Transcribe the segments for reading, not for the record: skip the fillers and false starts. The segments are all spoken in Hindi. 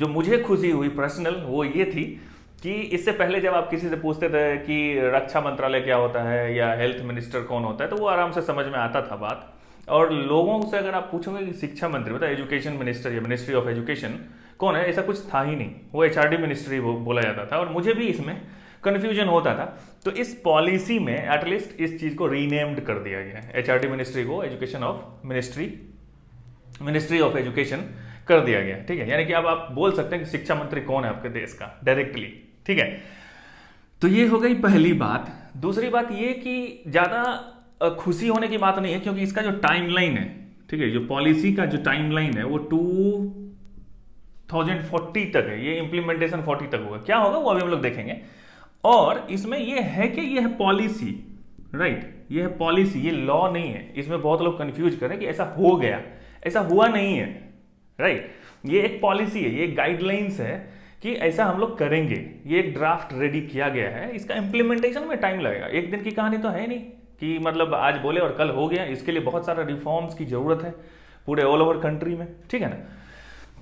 जो मुझे खुशी हुई पर्सनल वो ये थी कि इससे पहले जब आप किसी से पूछते थे कि रक्षा मंत्रालय क्या होता है या हेल्थ मिनिस्टर कौन होता है, तो वो आराम से समझ में आता था बात। और लोगों से अगर आप पूछोगे कि शिक्षा मंत्री मतलब एजुकेशन मिनिस्टर या मिनिस्ट्री ऑफ एजुकेशन कौन है, ऐसा कुछ था ही नहीं, वो एचआरडी मिनिस्ट्री बोला जाता था। और मुझे भी इसमें कन्फ्यूजन होता था। तो इस पॉलिसी में एटलीस्ट इस चीज़ को रीनेम्ड कर दिया गया है, एचआरडी मिनिस्ट्री को education of ministry of education कर दिया गया। ठीक है, यानी कि अब आप बोल सकते हैं कि शिक्षा मंत्री कौन है आपके देश का डायरेक्टली। ठीक है, तो ये हो गई पहली बात। दूसरी बात ये कि ज़्यादा खुशी होने की बात नहीं है, क्योंकि इसका जो टाइमलाइन है, ठीक है, जो पॉलिसी का जो टाइमलाइन है वो 2040 तक है, ये इंप्लीमेंटेशन 40 तक होगा। क्या होगा वो अभी हम लोग देखेंगे। और इसमें ये है कि ये है पॉलिसी, राइट, ये है पॉलिसी, ये लॉ नहीं है। इसमें बहुत लोग कंफ्यूज करें कि ऐसा हो गया, ऐसा हुआ नहीं है, राइट। ये एक पॉलिसी है, ये एक गाइडलाइंस है कि ऐसा हम लोग करेंगे। ये एक ड्राफ्ट रेडी किया गया है, इसका इंप्लीमेंटेशन में टाइम लगेगा। एक दिन की कहानी तो है नहीं कि मतलब आज बोले और कल हो गया। इसके लिए बहुत सारा रिफॉर्म्स की जरूरत है पूरे ऑल ओवर कंट्री में। ठीक है ना,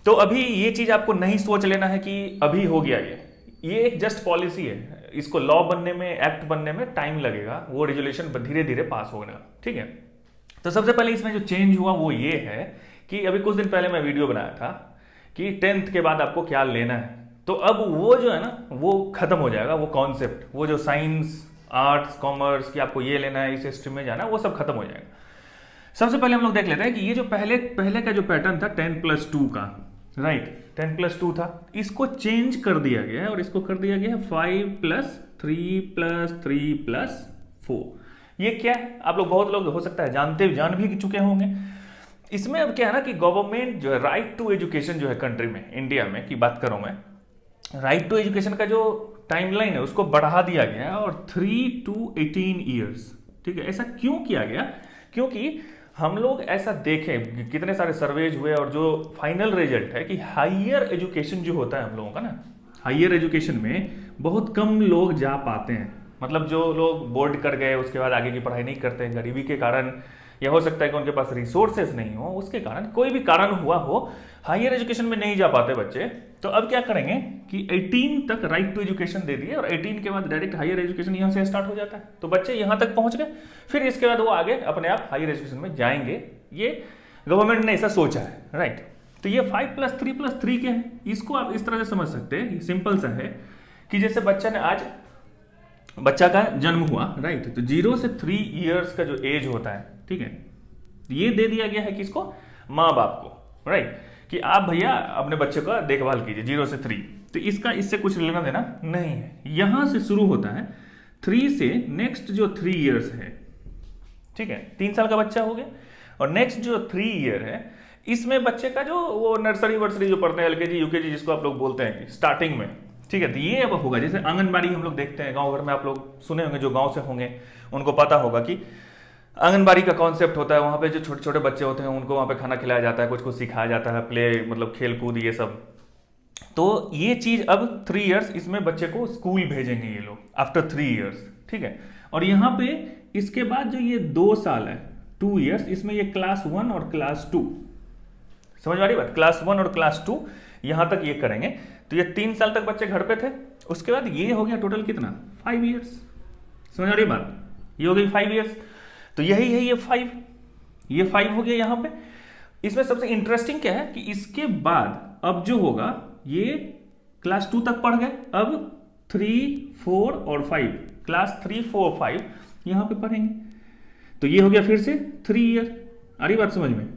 तो अभी ये चीज आपको नहीं सोच लेना है कि अभी हो गया ये एक जस्ट पॉलिसी है। इसको लॉ बनने में, एक्ट बनने में टाइम लगेगा, वो रेजुलेशन धीरे धीरे पास होगा। ठीक है, तो सबसे पहले इसमें जो चेंज हुआ वो ये है कि अभी कुछ दिन पहले मैं वीडियो बनाया था कि 10th के बाद आपको क्या लेना है। तो अब वो जो है ना वो खत्म हो जाएगा, वो कॉन्सेप्ट, वो जो साइंस आर्ट्स कॉमर्स की आपको ये लेना है, इस स्ट्रीम में जाना, वो सब खत्म हो जाएगा। सबसे पहले हम लोग देख लेते हैं कि ये जो पहले का जो पैटर्न था 10+2 का, राइट, 10+2 था, इसको चेंज कर दिया गया है और इसको कर दिया गया है 5+3+3+4। ये क्या है, आप लोग बहुत लोग हो सकता है जान भी चुके होंगे। इसमें अब क्या है ना कि गवर्नमेंट जो है राइट टू एजुकेशन जो है कंट्री में, इंडिया में की बात करूं मैं, राइट टू एजुकेशन का जो टाइमलाइन है उसको बढ़ा दिया गया है और 3 to 18 ईयर्स। ठीक है, ऐसा क्यों किया गया? क्योंकि हम लोग ऐसा देखें, कितने सारे सर्वेज हुए और जो फाइनल रिजल्ट है कि हायर एजुकेशन जो होता है हम लोगों का ना, हायर एजुकेशन में बहुत कम लोग जा पाते हैं। मतलब जो लोग बोर्ड कर गए उसके बाद आगे की पढ़ाई नहीं करते हैं, गरीबी के कारण, या हो सकता है कि उनके पास रिसोर्सेज नहीं हो, उसके कारण, कोई भी कारण हुआ हो, हायर एजुकेशन में नहीं जा पाते बच्चे। तो अब क्या करेंगे कि 18 तक राइट टू एजुकेशन दे दिए और 18 के बाद डायरेक्ट हायर एजुकेशन यहाँ से स्टार्ट हो जाता है। तो बच्चे यहाँ तक पहुंच गए, फिर इसके बाद वो आगे अपने आप हायर एजुकेशन में जाएंगे। ये गवर्नमेंट ने ऐसा सोचा है, राइट। तो ये 5+3+3 क्या है, इसको आप इस तरह से समझ सकते हैं। ये सिंपल सा है कि जैसे बच्चा का जन्म हुआ, राइट, तो 0 से 3 ईयर्स का जो एज होता है, ठीक है, ये दे दिया गया है किसको, माँ बाप को, राइट, कि आप भैया अपने बच्चे का देखभाल कीजिए 0 से 3। तो इसका इससे कुछ लेना देना नहीं है। यहां से शुरू होता है 3 से नेक्स्ट जो 3 ईयर्स है, ठीक है, 3 साल का बच्चा हो गया, और नेक्स्ट जो 3 ईयर है इसमें बच्चे का जो वो नर्सरी वर्सरी जो पढ़ते हैं, एलकेजी यूकेजी जिसको आप लोग बोलते हैं स्टार्टिंग में, ठीक है, तो ये अब होगा। जैसे आंगनबाड़ी हम लोग देखते हैं गांव भर में, आप लोग सुने होंगे, जो गांव से होंगे उनको पता होगा कि आंगनबाड़ी का कॉन्सेप्ट होता है। वहाँ पे जो छोटे छोटे बच्चे होते हैं उनको वहाँ पे खाना खिलाया जाता है, कुछ कुछ सिखाया जाता है, प्ले मतलब खेल कूद ये सब। तो ये चीज अब 3 ईयर्स इसमें बच्चे को स्कूल भेजेंगे ये लोग आफ्टर 3 ईयर्स, ठीक है। और यहाँ पे इसके बाद जो ये 2 साल है 2 ईयर्स, इसमें ये क्लास 1 और क्लास 2, समझ में आ रही बात, क्लास 1 और क्लास 2 यहाँ तक ये करेंगे। तो ये 3 साल तक बच्चे घर पे थे, उसके बाद ये हो गया टोटल कितना, 5 ईयर्स, समझ आ रही बात, ये हो गई 5 ईयर्स। तो यही है ये 5 हो गया यहाँ पे। इसमें सबसे इंटरेस्टिंग क्या है कि इसके बाद अब जो होगा ये क्लास 2 तक पढ़ गए, अब 3, 4 और 5, क्लास 3, 4, 5 यहाँ पे पढ़ेंगे। तो ये हो गया फिर से 3 ईयर, आ रही बात समझ में।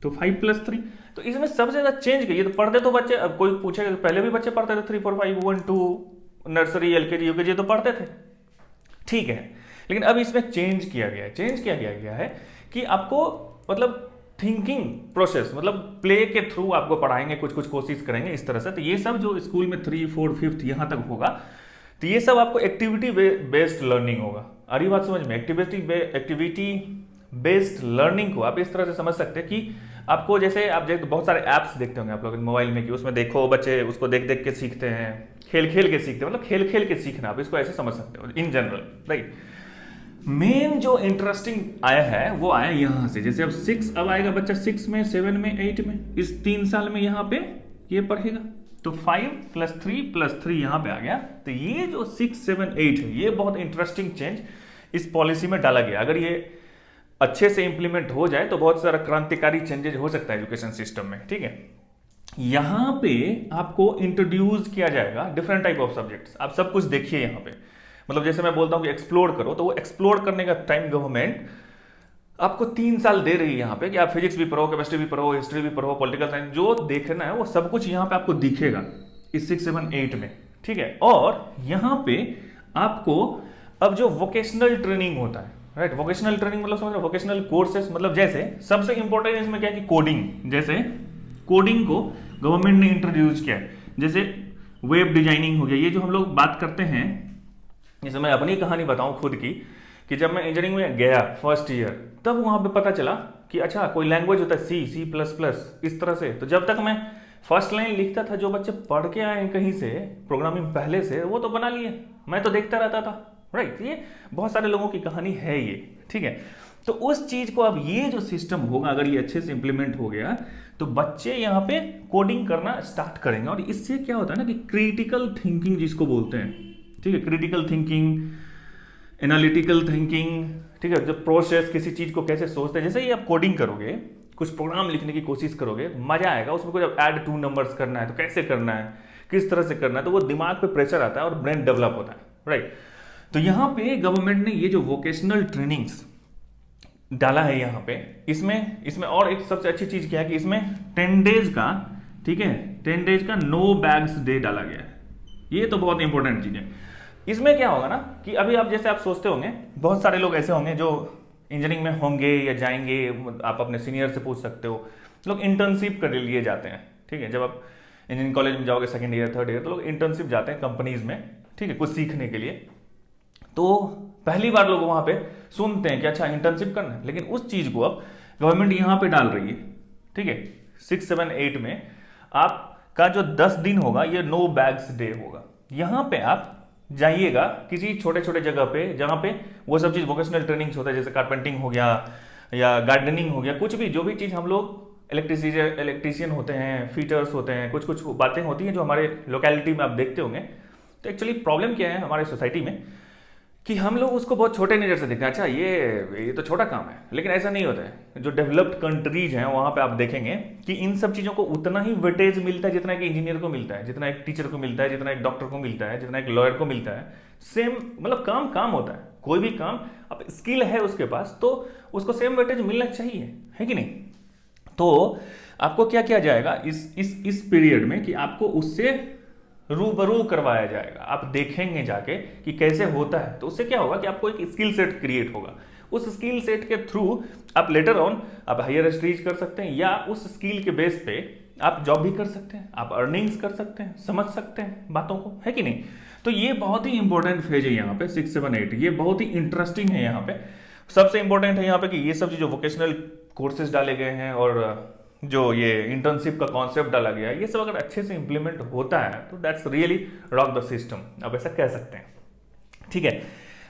तो 5+3, तो इसमें सबसे ज्यादा चेंज किया। तो पढ़ते तो बच्चे, अब कोई पूछेगा पहले भी बच्चे पढ़ते थे 3, 4, 5, 1, 2 नर्सरी एलकेजी यूकेजी तो पढ़ते थे, ठीक है। लेकिन अब इसमें चेंज किया गया है कि आपको मतलब थिंकिंग प्रोसेस, मतलब प्ले के थ्रू आपको पढ़ाएंगे, कुछ कोशिश करेंगे इस तरह से। तो ये सब जो स्कूल में 3, 4, 5 यहाँ तक होगा, तो ये सब आपको एक्टिविटी बेस्ड लर्निंग होगा। आ रही बात समझ में, एक्टिविटी बेस्ड लर्निंग को आप इस तरह से समझ सकते हैं कि आपको, जैसे आप बहुत सारे ऐप्स देखते होंगे आप लोग मोबाइल में, कि उसमें देखो बच्चे उसको देख देख के सीखते हैं, खेल खेल के सीखते हैं, मतलब खेल खेल के सीखना, आप इसको ऐसे समझ सकते हो इन जनरल, राइट। मेन जो इंटरेस्टिंग आया है वो आया यहां से। जैसे अब 6 अब आएगा बच्चा 6 में, 7 में, 8 में, इस 3 साल में यहाँ पे ये पढ़ेगा, तो 5 + 3 यहां पे आ गया। तो ये जो 6, 7, 8 है, ये बहुत इंटरेस्टिंग चेंज इस पॉलिसी में डाला गया। अगर ये अच्छे से इंप्लीमेंट हो जाए तो बहुत सारा क्रांतिकारी चेंजेस हो सकता है एजुकेशन सिस्टम में, ठीक है। यहां पे आपको इंट्रोड्यूस किया जाएगा डिफरेंट टाइप ऑफ सब्जेक्ट्स। आप सब कुछ देखिए यहां पे, मतलब जैसे मैं बोलता हूं कि एक्सप्लोर करो, तो वो एक्सप्लोर करने का टाइम गवर्नमेंट आपको 3 साल दे रही है यहाँ पे कि आप फिजिक्स भी पढ़ो, केमिस्ट्री भी पढ़ो, हिस्ट्री भी पढ़ो, पॉलिटिकल साइंस, जो देखना है वो सब कुछ यहाँ पे आपको दिखेगा इस 6, 7, 8 में, ठीक है। और यहाँ पे आपको अब जो वोकेशनल ट्रेनिंग होता है, राइट, वोकेशनल ट्रेनिंग मतलब समझ रहे हो, वोकेशनल कोर्सेस, मतलब जैसे सबसे इंपॉर्टेंट इसमें क्या है कि कोडिंग, जैसे कोडिंग को गवर्नमेंट ने इंट्रोड्यूस किया है। जैसे वेब डिजाइनिंग हो गया, ये जो हम लोग बात करते हैं, जैसे मैं अपनी कहानी बताऊं खुद की, कि जब मैं इंजीनियरिंग में गया फर्स्ट ईयर, तब वहां पे पता चला कि अच्छा कोई लैंग्वेज होता है C++, इस तरह से। तो जब तक मैं फर्स्ट लाइन लिखता था, जो बच्चे पढ़ के आए हैं कहीं से प्रोग्रामिंग पहले से, वो तो बना लिए, मैं तो देखता रहता था, राइट। ये बहुत सारे लोगों की कहानी है ये, ठीक है। तो उस चीज को अब ये जो सिस्टम होगा, अगर ये अच्छे से इंप्लीमेंट हो गया, तो बच्चे यहाँ पे कोडिंग करना स्टार्ट करेंगे। और इससे क्या होता है ना कि क्रिटिकल थिंकिंग जिसको बोलते हैं, ठीक है, क्रिटिकल थिंकिंग, एनालिटिकल थिंकिंग, ठीक है, जब प्रोसेस किसी चीज को कैसे सोचते हैं, जैसे ही आप कोडिंग करोगे, कुछ प्रोग्राम लिखने की कोशिश करोगे, मजा आएगा उसमें। कुछ ऐड 2 नंबर्स करना है तो कैसे करना है, किस तरह से करना है, तो वो दिमाग पे प्रेशर आता है और ब्रेन डेवलप होता है, राइट। तो यहाँ पे गवर्नमेंट ने ये जो वोकेशनल ट्रेनिंग्स डाला है यहाँ पे, इसमें और एक सबसे अच्छी चीज क्या है कि इसमें 10 डेज का, ठीक है, 10 डेज का नो बैग्स डे डाला गया है। ये तो बहुत इंपॉर्टेंट चीज है। इसमें क्या होगा ना कि अभी आप जैसे आप सोचते होंगे, बहुत सारे लोग ऐसे होंगे जो इंजीनियरिंग में होंगे या जाएंगे, आप अपने सीनियर से पूछ सकते हो, लोग इंटर्नशिप कर लिए जाते हैं, ठीक है। जब आप इंजीनियरिंग कॉलेज में जाओगे सेकंड ईयर, थर्ड ईयर, तो लोग इंटर्नशिप जाते हैं कंपनीज में, ठीक है, कुछ सीखने के लिए। तो पहली बार लोग वहां पे सुनते हैं कि अच्छा इंटर्नशिप करना है, लेकिन उस चीज को अब गवर्नमेंट यहां पे डाल रही है, ठीक है। 6, 7, 8 में आपका जो 10 दिन होगा, ये नो बैग्स डे होगा। यहां पे आप जाइएगा किसी छोटे छोटे जगह पे, जहां पे वो सब चीज वोकेशनल ट्रेनिंग्स होता है, जैसे कारपेंटिंग हो गया या गार्डनिंग हो गया, कुछ भी जो भी चीज हम लोग इलेक्ट्रीशियन होते हैं, फीटर्स होते हैं, कुछ कुछ बातें होती हैं जो हमारे लोकेलिटी में आप देखते होंगे। तो एक्चुअली प्रॉब्लम क्या है हमारे सोसाइटी में कि हम लोग उसको बहुत छोटे नजर से देखते हैं, अच्छा ये तो छोटा काम है, लेकिन ऐसा नहीं होता है। जो डेवलप्ड कंट्रीज हैं वहां पे आप देखेंगे कि इन सब चीजों को उतना ही वेटेज मिलता है जितना एक इंजीनियर को मिलता है, जितना एक टीचर को मिलता है, जितना एक डॉक्टर को मिलता है, जितना एक लॉयर को मिलता है। सेम मतलब काम होता है, कोई भी काम, अब स्किल है उसके पास तो उसको सेम वेटेज मिलना चाहिए, है कि नहीं। तो आपको क्या किया जाएगा इस पीरियड में कि आपको उससे रूबरू करवाया जाएगा, आप देखेंगे जाके कि कैसे होता है। तो उससे क्या होगा कि आपको एक स्किल सेट क्रिएट होगा, उस स्किल सेट के थ्रू आप लेटर ऑन आप हायर स्टडीज कर सकते हैं, या उस स्किल के बेस पे आप जॉब भी कर सकते हैं, आप अर्निंग्स कर सकते हैं, समझ सकते हैं बातों को, है कि नहीं। तो ये बहुत ही इंपॉर्टेंट फेज है यहाँ पे 6, 7, 8, ये बहुत ही इंटरेस्टिंग है। यहाँ पे सबसे इंपॉर्टेंट है यहाँ पे कि ये सब जो वोकेशनल कोर्सेज डाले गए हैं और जो ये इंटर्नशिप का कॉन्सेप्ट डाला गया है, ये सब अगर अच्छे से इंप्लीमेंट होता है तो that's really rock the system, आप ऐसा कह सकते हैं, ठीक है।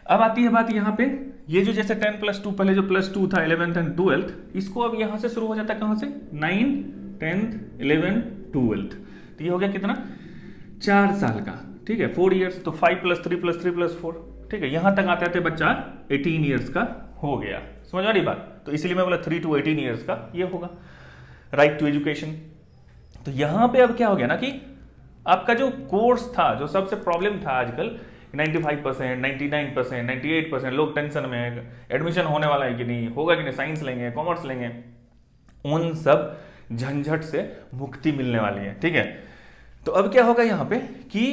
अब आती है बात यहाँ पे, ये जो जैसे 10+2, पहले जो +2 था 11th एंड 12th, इसको अब यहाँ से शुरू हो जाता है, कहाँ से, 9, 10, 11, 12th। तो ये हो गया कितना, 4 साल का, ठीक है, 4 ईयर्स। तो 5+3+3+4, ठीक है, यहां तक आते आते बच्चा 18 ईयर्स का हो गया। समझ आ रही बात। तो इसीलिए मैं बोला 3 to 18 ईयर्स का ये होगा राइट टू एजुकेशन। तो यहां पे अब क्या हो गया ना कि आपका जो कोर्स था, जो सबसे प्रॉब्लम था आजकल, 95%, 99%, 98%, लोग टेंशन में है, एडमिशन होने वाला है कि नहीं, होगा कि नहीं, साइंस लेंगे, कॉमर्स लेंगे, उन सब झंझट से मुक्ति मिलने वाली है, ठीक है। तो अब क्या होगा यहाँ पे कि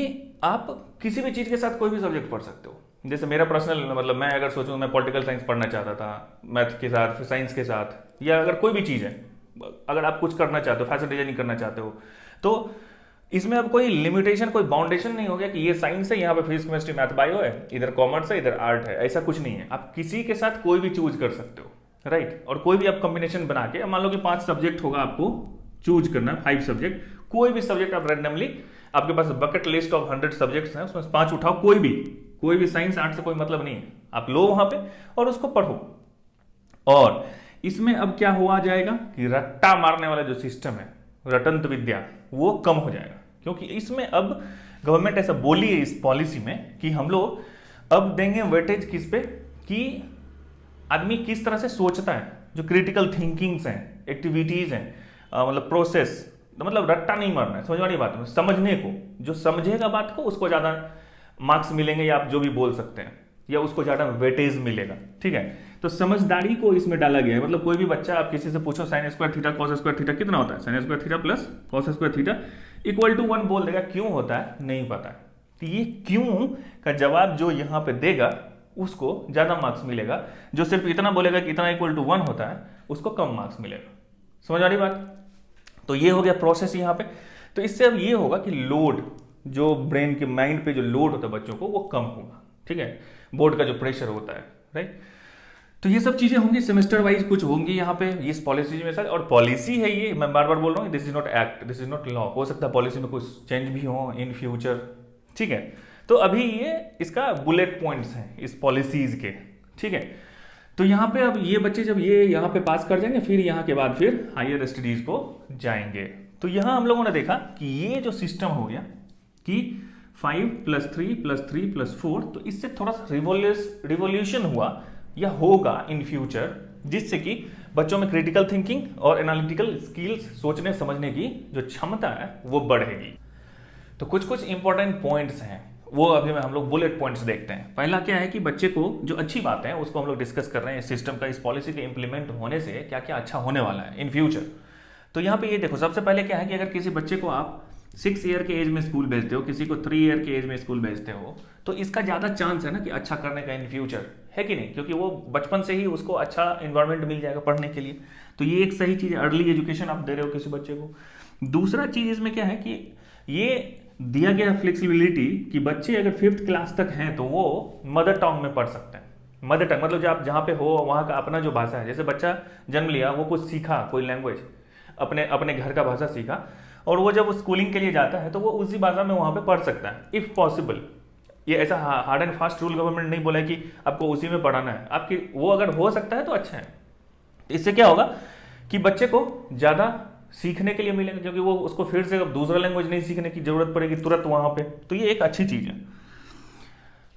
आप किसी भी चीज के साथ कोई भी सब्जेक्ट पढ़ सकते हो। जैसे मेरा पर्सनल मतलब मैं अगर सोचूं, मैं पॉलिटिकल साइंस पढ़ना चाहता था, मैथ के साथ, फिर साइंस के साथ, या अगर कोई भी चीज है, अगर आप कुछ करना चाहते हो, फैशन डिजाइनिंग करना चाहते हो, तो इसमें अब कोई लिमिटेशन, कोई बाउंडेशन नहीं हो गया कि ये साइंस है, यहाँ पे फिजिक्स, केमिस्ट्री, मैथ, बायो है, इधर कॉमर्स है, इधर आर्ट है, ऐसा कुछ नहीं है। आप किसी के साथ कोई भी चूज कर सकते हो, राइट। और कोई भी आप कॉम्बिनेशन बना के, मान लो कि 5 सब्जेक्ट होगा, आपको चूज करना है 5 सब्जेक्ट, कोई भी सब्जेक्ट आप रैंडमली, आपके पास बकेट लिस्ट ऑफ 100 सब्जेक्ट्स हैं, उसमें 5 उठाओ, कोई भी साइंस आर्ट से कोई मतलब नहीं है, आप लो वहां पे और उसको पढ़ो। और इसमें अब क्या हुआ जाएगा कि रट्टा मारने वाला जो सिस्टम है, रटंत विद्या, वो कम हो जाएगा, क्योंकि इसमें अब गवर्नमेंट ऐसा बोली है इस पॉलिसी में कि हम लोग अब देंगे वेटेज किस पे, कि आदमी किस तरह से सोचता है, जो क्रिटिकल थिंकिंग्स हैं, एक्टिविटीज हैं, मतलब प्रोसेस, मतलब रट्टा नहीं मारना है, समझ वाली बात है, समझने को, जो समझेगा बात को उसको ज्यादा मार्क्स मिलेंगे, या आप जो भी बोल सकते हैं, या उसको ज्यादा वेटेज मिलेगा, ठीक है। तो समझदारी को इसमें डाला गया है। मतलब कोई भी बच्चा, आप किसी से पूछो sine square theta cos square theta कितना होता है, sine square theta plus cos square theta equal to 1 बोल देगा, क्यों होता है नहीं पता है। तो ये क्यों का जवाब जो यहाँ पे देगा उसको ज्यादा मार्क्स मिलेगा, जो सिर्फ इतना बोलेगा कि इतना इक्वल टू 1 होता है उसको कम मार्क्स मिलेगा। समझ आ रही बात? तो ये हो गया प्रोसेस यहाँ पे। तो इससे अब ये होगा कि लोड, जो ब्रेन के माइंड पे जो लोड होता है बच्चों को, वो कम होगा, ठीक है। बोर्ड का जो प्रेशर होता है, राइट। तो ये सब चीजें होंगी, सेमेस्टर वाइज कुछ होंगी यहाँ पे इस पॉलिसी में सर। और पॉलिसी है ये, मैं बार बार बोल रहा हूँ, this is not act, this is not law. हो सकता है पॉलिसी में कुछ चेंज भी हो इन फ्यूचर, ठीक है। तो अभी ये इसका बुलेट पॉइंट्स हैं इस पॉलिसीज के, ठीक है। तो यहाँ पे अब ये बच्चे जब ये यहाँ पे पास कर जाएंगे, फिर यहाँ के बाद फिर हायर स्टडीज को जाएंगे। तो यहाँ हम लोगों ने देखा कि ये जो सिस्टम हो गया कि 5 + 3 + 3 + 4, तो इससे थोड़ा सा रिवोल्यूशन हुआ या होगा इन फ्यूचर, जिससे कि बच्चों में क्रिटिकल थिंकिंग और एनालिटिकल स्किल्स, सोचने समझने की जो क्षमता है वो बढ़ेगी। तो कुछ कुछ इंपॉर्टेंट पॉइंट्स हैं, वो अभी हम लोग बुलेट पॉइंट्स देखते हैं। पहला क्या है कि बच्चे को जो अच्छी बात है उसको हम लोग डिस्कस कर रहे हैं, इस सिस्टम का, इस पॉलिसी के इंप्लीमेंट होने से क्या क्या अच्छा होने वाला है इन फ्यूचर। तो यहाँ पे ये देखो, सबसे पहले क्या है कि अगर किसी बच्चे को आप 6 ईयर के एज में स्कूल भेजते हो, किसी को 3 ईयर के एज में स्कूल भेजते हो, तो इसका ज़्यादा चांस है ना कि अच्छा करने का इन फ्यूचर, है कि नहीं? क्योंकि वो बचपन से ही उसको अच्छा इन्वायरमेंट मिल जाएगा पढ़ने के लिए। तो ये एक सही चीज़ है, अर्ली एजुकेशन आप दे रहे हो किसी बच्चे को। दूसरा चीज़ इसमें क्या है कि ये दिया गया फ्लेक्सिबिलिटी कि बच्चे अगर 5th क्लास तक हैं तो वो मदर टंग में पढ़ सकते हैं। मदर टंग मतलब जो आप जहाँ पे हो वहाँ का अपना जो भाषा है, जैसे बच्चा जन्म लिया, वो कुछ सीखा, कोई लैंग्वेज अपने अपने घर का भाषा सीखा, और वो जब स्कूलिंग के लिए जाता है तो वो उसी भाषा में वहाँ पे पढ़ सकता है इफ़ पॉसिबल। ये ऐसा hard and fast rule government नहीं बोला है कि आपको उसी में पढ़ाना है, आपकी वो अगर हो सकता है तो अच्छा है। इससे क्या होगा कि बच्चे को ज़्यादा सीखने के लिए मिलेगा, क्योंकि वो उसको फिर से दूसरा लैंग्वेज नहीं सीखने की जरूरत पड़ेगी तुरंत वहाँ पे। तो ये एक अच्छी चीज़ है।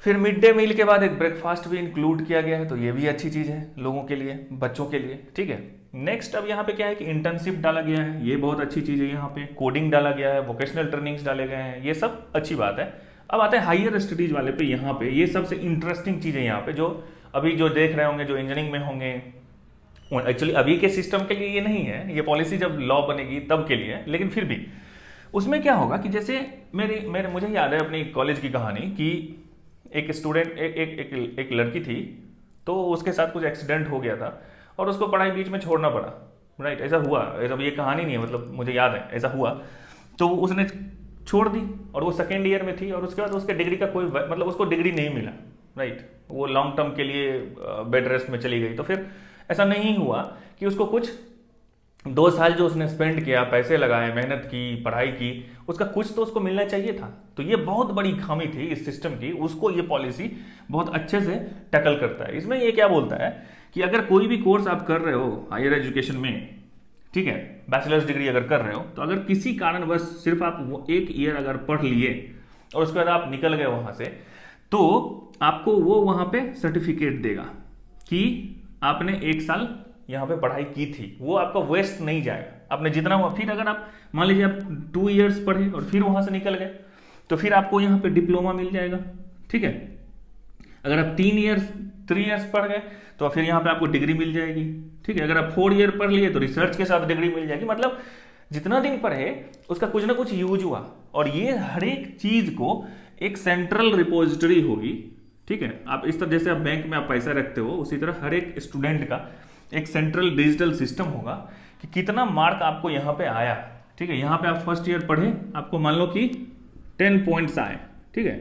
फिर मिड डे मील के बाद एक ब्रेकफास्ट भी इंक्लूड किया गया है, तो ये भी अच्छी चीज़ है लोगों के लिए, बच्चों के लिए, ठीक है। नेक्स्ट अब यहाँ पे क्या है कि इंटर्नशिप डाला गया है, ये बहुत अच्छी चीज़ है। यहाँ पे कोडिंग डाला गया है, वोकेशनल ट्रेनिंग्स डाले गए हैं, ये सब अच्छी बात है। अब आते हैं हायर स्टडीज वाले पे। यहाँ पे ये सबसे इंटरेस्टिंग चीज़ है यहाँ पे, जो अभी जो देख रहे होंगे, जो इंजीनियरिंग में होंगे, एक्चुअली अभी के सिस्टम के लिए ये नहीं है, ये पॉलिसी जब लॉ बनेगी तब के लिए, लेकिन फिर भी उसमें क्या होगा कि जैसे मेरे मुझे याद है अपनी कॉलेज की कहानी कि एक स्टूडेंट एक लड़की थी, तो उसके साथ कुछ एक्सीडेंट हो गया था और उसको पढ़ाई बीच में छोड़ना पड़ा, राइट। ऐसा हुआ, ऐसा ये कहानी नहीं है, मतलब मुझे याद है ऐसा हुआ। तो उसने छोड़ दी और वो 2nd ईयर में थी, और उसके बाद उसके डिग्री का कोई मतलब उसको डिग्री नहीं मिला, राइट। वो लॉन्ग टर्म के लिए बेड रेस्ट में चली गई। तो फिर ऐसा नहीं हुआ कि उसको कुछ 2 साल जो उसने स्पेंड किया, पैसे लगाए, मेहनत की, पढ़ाई की, उसका कुछ तो उसको मिलना चाहिए था। तो ये बहुत बड़ी खामी थी इस सिस्टम की, उसको ये पॉलिसी बहुत अच्छे से टैकल करता है। इसमें ये क्या बोलता है कि अगर कोई भी कोर्स आप कर रहे हो हायर एजुकेशन में, ठीक है, बैचलर्स डिग्री अगर कर रहे हो, तो अगर किसी कारणवश सिर्फ आप 1 ईयर अगर पढ़ लिए और उसके बाद आप निकल गए वहां से, तो आपको वो वहां पे सर्टिफिकेट देगा कि आपने 1 साल यहाँ पे पढ़ाई की थी, वो आपका वेस्ट नहीं जाएगा। आपने जितना हुआ, फिर अगर आप मान लीजिए आप 2 इयर्स पढ़े और फिर वहां से निकल गए, तो फिर आपको यहाँ पे डिप्लोमा मिल जाएगा, ठीक है। अगर आप 3 इयर्स पढ़ गए तो फिर यहाँ पे आपको डिग्री मिल जाएगी, ठीक है। अगर आप 4 ईयर पढ़ लिए तो रिसर्च के साथ डिग्री मिल जाएगी। मतलब जितना दिन पढ़े उसका कुछ ना कुछ यूज हुआ। और ये हर एक चीज को एक सेंट्रल रिपोजिटरी होगी, ठीक है। आप इस तरह जैसे आप बैंक में आप पैसा रखते हो, उसी तरह हर एक स्टूडेंट का एक सेंट्रल डिजिटल सिस्टम होगा कि कितना मार्क आपको यहाँ पे आया, ठीक है। यहाँ पे आप 1st ईयर पढ़े, आपको मान लो कि 10 पॉइंट्स आए, ठीक है,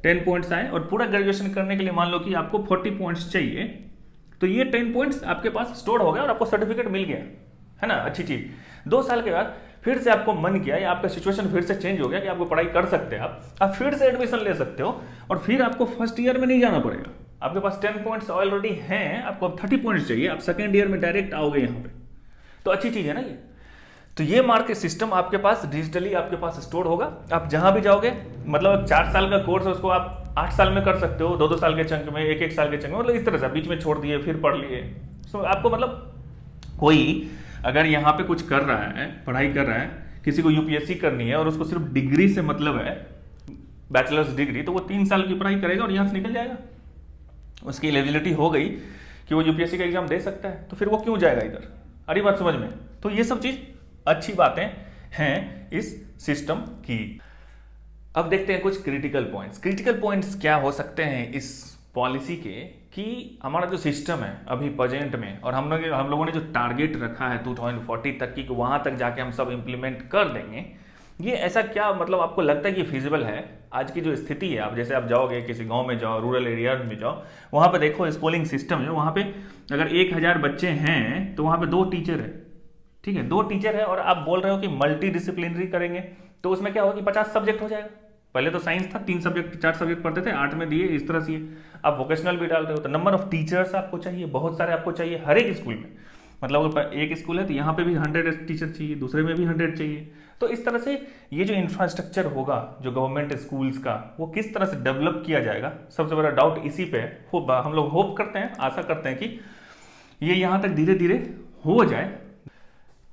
10 पॉइंट्स आए, और पूरा ग्रेजुएशन करने के लिए मान लो कि आपको 40 पॉइंट्स चाहिए, तो ये 10 पॉइंट्स आपके पास स्टोर हो गया और आपको सर्टिफिकेट मिल गया, है ना, अच्छी चीज। 2 साल के बाद फिर से आपको मन किया या आपका सिचुएशन फिर से चेंज हो गया कि आपको पढ़ाई कर सकते हैं, आप फिर से एडमिशन ले सकते हो, और फिर आपको 1st ईयर में नहीं जाना पड़ेगा। आपके पास 10 पॉइंट्स ऑलरेडी हैं, आपको अब 30 पॉइंट्स चाहिए, आप 2nd ईयर में डायरेक्ट आओगे यहाँ पे। तो अच्छी चीज है ना ये। तो ये मार्क सिस्टम आपके पास डिजिटली आपके पास स्टोर होगा। आप जहां भी जाओगे, मतलब 4 साल का कोर्स है उसको आप 8 साल में कर सकते हो, 2-2 साल के चंक में, 1-1 साल के चंक में, मतलब इस तरह से बीच में छोड़ दिए फिर पढ़ लिए। सो आपको मतलब कोई अगर यहाँ पे कुछ कर रहा है, पढ़ाई कर रहा है, किसी को यूपीएससी करनी है और उसको सिर्फ डिग्री से मतलब है, बैचलर्स डिग्री, तो वो 3 साल की पढ़ाई करेगा और यहाँ से निकल जाएगा, उसकी एलिजिबिलिटी हो गई कि वो यूपीएससी का एग्जाम दे सकता है, तो फिर वो क्यों जाएगा इधर। अरे बात समझ में। तो ये सब चीज अच्छी बातें हैं इस सिस्टम की। अब देखते हैं कुछ क्रिटिकल पॉइंट्स। क्रिटिकल पॉइंट्स क्या हो सकते हैं इस पॉलिसी के, कि हमारा जो सिस्टम है अभी प्रेजेंट में, और हम लोगों ने जो टारगेट रखा है 2040 तक की, वहां तक जाके हम सब इंप्लीमेंट कर देंगे, ये ऐसा क्या मतलब आपको लगता है कि फिजिबल है? आज की जो स्थिति है, आप जैसे आप जाओगे किसी गांव में जाओ, रूरल एरिया में जाओ, वहां पे देखो स्कूलिंग सिस्टम है, वहां पे अगर 1000 बच्चे हैं तो वहां पे 2 टीचर है, ठीक है, 2 टीचर है, और आप बोल रहे हो कि मल्टी डिसिप्लिनरी करेंगे, तो उसमें क्या होगा कि 50 सब्जेक्ट हो जाएगा। पहले तो साइंस था, 3 सब्जेक्ट 4 सब्जेक्ट पढ़ते थे, 8 में दिए, इस तरह से आप वोकेशनल भी डाल रहे हो, तो नंबर ऑफ टीचर्स आपको चाहिए, बहुत सारे आपको चाहिए हर एक स्कूल में। मतलब अगर एक स्कूल है तो यहाँ पे भी 100 टीचर चाहिए, दूसरे में भी 100 चाहिए। तो इस तरह से ये जो इंफ्रास्ट्रक्चर होगा जो गवर्नमेंट स्कूल्स का, वो किस तरह से डेवलप किया जाएगा, सबसे बड़ा डाउट इसी पे है। हम लोग होप करते हैं, आशा करते हैं कि ये यहाँ तक धीरे धीरे हो जाए।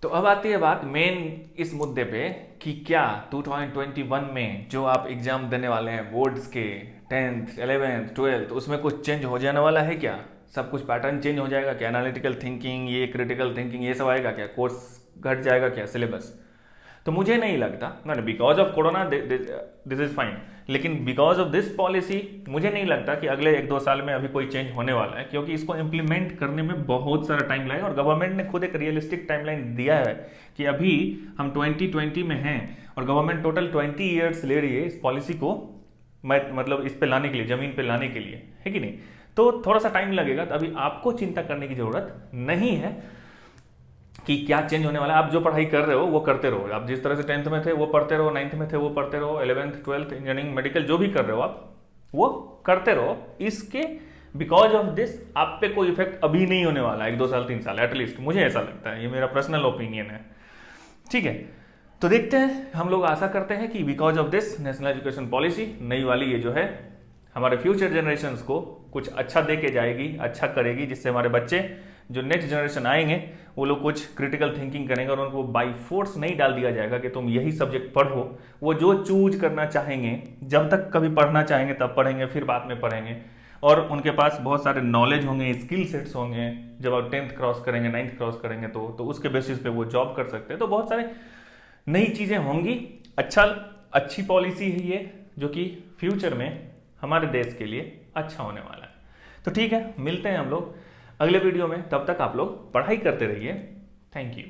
तो अब आती है बात मेन इस मुद्दे पे कि क्या 2021 में जो आप एग्जाम देने वाले हैं बोर्ड्स के, 10th 11th 12th, उसमें कुछ चेंज हो जाने वाला है क्या? सब कुछ पैटर्न चेंज हो जाएगा क्या? एनालिटिकल थिंकिंग, ये क्रिटिकल थिंकिंग, ये सब आएगा क्या? कोर्स घट जाएगा क्या, सिलेबस? तो मुझे नहीं लगता, ना because of corona this is fine, लेकिन बिकॉज ऑफ दिस पॉलिसी मुझे नहीं लगता कि अगले 1-2 साल में अभी कोई चेंज होने वाला है, क्योंकि इसको इम्प्लीमेंट करने में बहुत सारा टाइम लगेगा। और गवर्नमेंट ने खुद एक रियलिस्टिक टाइमलाइन दिया है कि अभी हम 2020 में हैं और गवर्नमेंट टोटल 20 ईयर्स ले रही है इस पॉलिसी को, मतलब इस पे लाने के लिए, जमीन पे लाने के लिए, है कि नहीं? तो थोड़ा सा टाइम लगेगा। तो अभी आपको चिंता करने की जरूरत नहीं है कि क्या चेंज होने वाला है। आप जो पढ़ाई कर रहे हो वो करते रहो, आप जिस तरह से 10th में थे वो पढ़ते रहो, 9th में थे वो पढ़ते रहो, 11th 12th इंजीनियरिंग मेडिकल जो भी कर रहे हो आप वो करते रहो। इसके बिकॉज ऑफ दिस आप पे कोई इफेक्ट अभी नहीं होने वाला है, 1-2 साल 3 साल एटलीस्ट, मुझे ऐसा लगता है, ये मेरा पर्सनल ओपिनियन है, ठीक है। तो देखते हैं, हम लोग आशा करते हैं कि because of this national education policy नई वाली, ये जो है हमारे फ्यूचर जनरेशन को कुछ अच्छा दे के जाएगी, अच्छा करेगी, जिससे हमारे बच्चे जो नेक्स्ट जनरेशन आएंगे वो लोग कुछ क्रिटिकल थिंकिंग करेंगे, और उनको बाई फोर्स नहीं डाल दिया जाएगा कि तुम यही सब्जेक्ट पढ़ो। वो जो चूज करना चाहेंगे, जब तक कभी पढ़ना चाहेंगे तब पढ़ेंगे, फिर बाद में पढ़ेंगे, और उनके पास बहुत सारे नॉलेज होंगे, स्किल सेट्स होंगे। जब आप 10th क्रॉस करेंगे, 9th क्रॉस करेंगे तो उसके बेसिस पे वो जॉब कर सकते हैं। तो बहुत सारे नई चीजें होंगी। अच्छी पॉलिसी है ये, जो कि फ्यूचर में हमारे देश के लिए अच्छा होने वाला है। तो ठीक है, मिलते हैं हम लोग अगले वीडियो में, तब तक आप लोग पढ़ाई करते रहिए। Thank you.